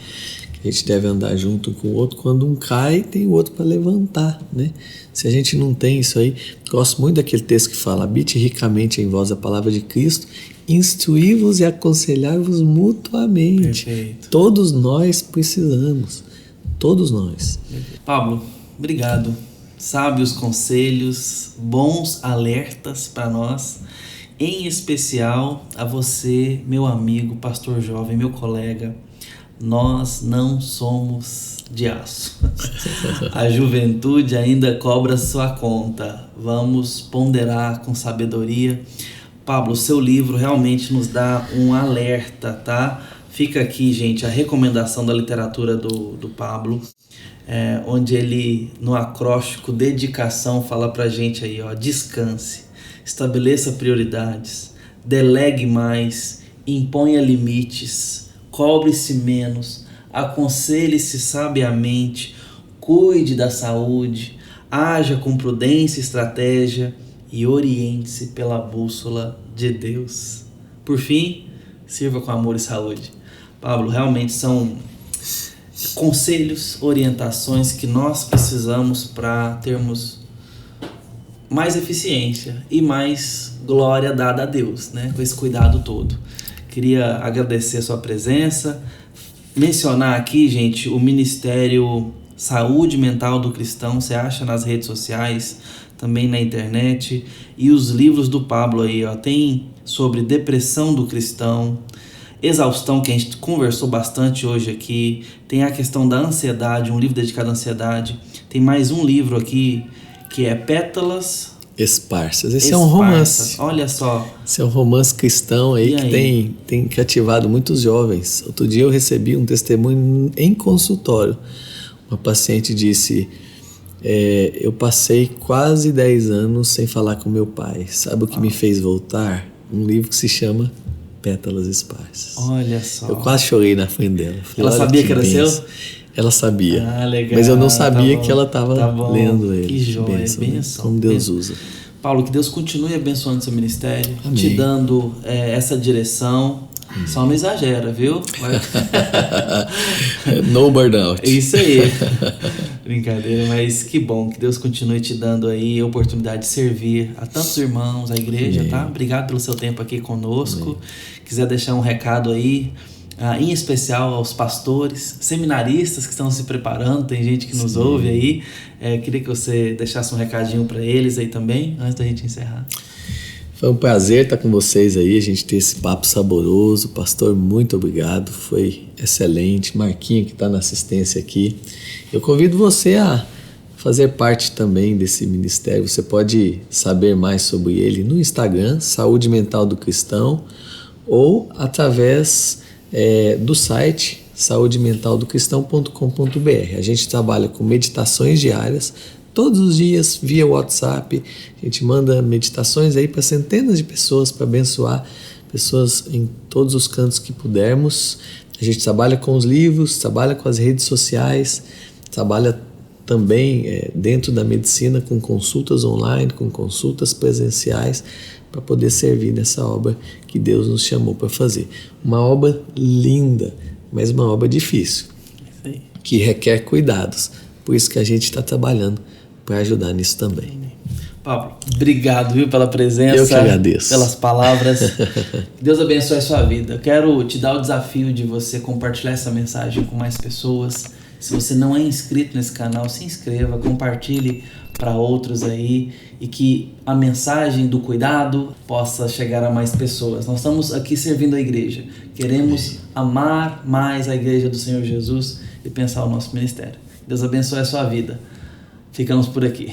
Que a gente deve andar junto com o outro. Quando um cai, tem o outro para levantar, né? Se a gente não tem isso aí... Gosto muito daquele texto que fala: habite ricamente em vós a palavra de Cristo, instruí-vos e aconselhar-vos mutuamente. Perfeito. Todos nós precisamos. Todos nós. Pablo, obrigado. Sábios conselhos, bons alertas para nós, em especial a você, meu amigo, pastor jovem, meu colega. Nós não somos de aço. A juventude ainda cobra sua conta. Vamos ponderar com sabedoria. Pablo, seu livro realmente nos dá um alerta, tá? Fica aqui, gente, a recomendação da literatura do Pablo, onde ele, no acróstico dedicação, fala pra gente aí, ó: descanse, estabeleça prioridades, delegue mais, imponha limites, cobre-se menos, aconselhe-se sabiamente, cuide da saúde, haja com prudência e estratégia e oriente-se pela bússola de Deus. Por fim, Sirva com amor e saúde. Pablo, realmente são conselhos, orientações que nós precisamos para termos mais eficiência e mais glória dada a Deus, né? Com esse cuidado todo. Queria agradecer a sua presença, mencionar aqui, gente, o Ministério Saúde Mental do Cristão, você acha nas redes sociais, também na internet, e os livros do Pablo aí, ó, tem sobre depressão do cristão, exaustão, que a gente conversou bastante hoje aqui, tem a questão da ansiedade, um livro dedicado à ansiedade, tem mais um livro aqui que é Pétalas Esparsas. Esse é um romance. Olha só. Esse é um romance cristão aí que tem cativado muitos jovens. Outro dia eu recebi um testemunho em consultório. Uma paciente disse: eu passei quase 10 anos sem falar com meu pai. Sabe o que me fez voltar? Um livro que se chama Pétalas Esparsas. Olha só. Eu quase chorei na frente dela. Falei, ela sabia que era seu? Ela sabia. Ah, legal. Mas eu não sabia que ela estava lendo ele. Que joia, benção. Como Deus usa. Paulo, que Deus continue abençoando seu ministério, Amém. Te dando essa direção. Só não exagera, viu? No burnout. Isso aí. Brincadeira, mas que bom que Deus continue te dando aí a oportunidade de servir a tantos irmãos, a igreja, Amém. Tá? Obrigado pelo seu tempo aqui conosco. Amém. Quiser deixar um recado aí, em especial aos pastores, seminaristas que estão se preparando, tem gente que nos ouve aí. Queria que você deixasse um recadinho para eles aí também, antes da gente encerrar. Foi um prazer estar com vocês aí, a gente ter esse papo saboroso. Pastor, muito obrigado, foi excelente. Marquinho, que está na assistência aqui. Eu convido você a fazer parte também desse ministério. Você pode saber mais sobre ele no Instagram, Saúde Mental do Cristão, ou através do site saudementaldocristão.com.br. A gente trabalha com meditações diárias, todos os dias via WhatsApp. A gente manda meditações aí para centenas de pessoas, para abençoar pessoas em todos os cantos que pudermos. A gente trabalha com os livros, trabalha com as redes sociais, trabalha também dentro da medicina com consultas online, com consultas presenciais, para poder servir nessa obra que Deus nos chamou para fazer. Uma obra linda, mas uma obra difícil, que requer cuidados. Por isso que a gente está trabalhando para ajudar nisso também. Pablo, obrigado, viu, pela presença. Eu que agradeço. Pelas palavras. Deus abençoe a sua vida. Eu quero te dar o desafio de você compartilhar essa mensagem com mais pessoas. Se você não é inscrito nesse canal, se inscreva, compartilhe para outros aí e que a mensagem do cuidado possa chegar a mais pessoas. Nós estamos aqui servindo a igreja. Queremos amar mais a igreja do Senhor Jesus e pensar o nosso ministério. Deus abençoe a sua vida. Ficamos por aqui.